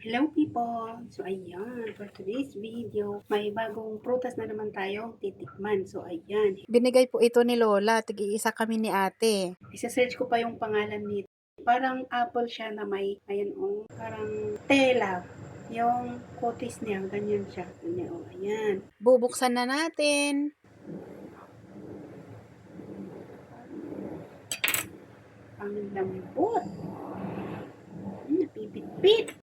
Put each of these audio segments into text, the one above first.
Hello people! So ayan, for today's video, may bagong prutas na naman tayong titikman. So ayan, Binigay po ito ni Lola, tig-iisa kami ni ate. isa-search ko pa yung pangalan nito. Parang apple siya na may, ayan parang tela. Yung kutis niya, ganyan siya. Ganyan, ayan. Bubuksan na natin. Ang lambot. Napipit-pit.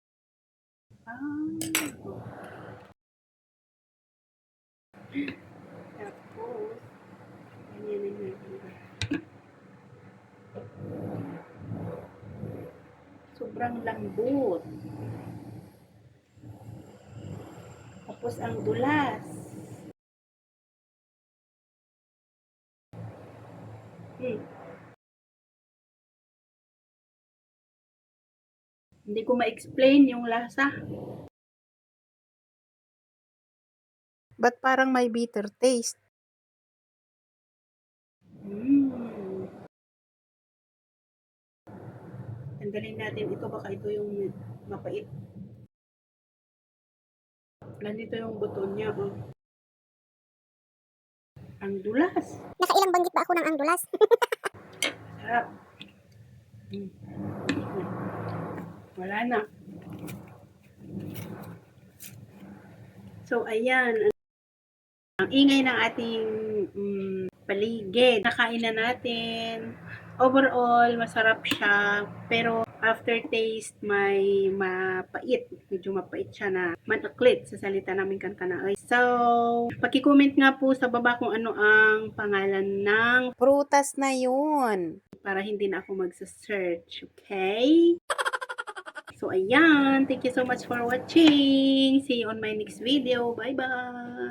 Tapos, ganyan na natin. Sobrang lambot. Tapos ang dulas. Hindi ko ma-explain yung lasa. Ba't parang may bitter taste? Tanggalin natin ito, baka ito yung mapait. Nandito yung buto niya, oh. Ang dulas. Nakailang banggit ba ako ng ang dulas? Sarap. Wala na. So, ayan. Ang ingay ng ating paligid. Nakain na natin. Overall, masarap siya. Pero, aftertaste, may mapait. Medyo mapait siya na manaklit sa salita namin Kankanay. So, paki-comment nga po sa baba kung ano ang pangalan ng Prutas na yun. para hindi na ako magsa-search. Okay? So, ayan. Thank you so much for watching. See you on my next video. Bye-bye!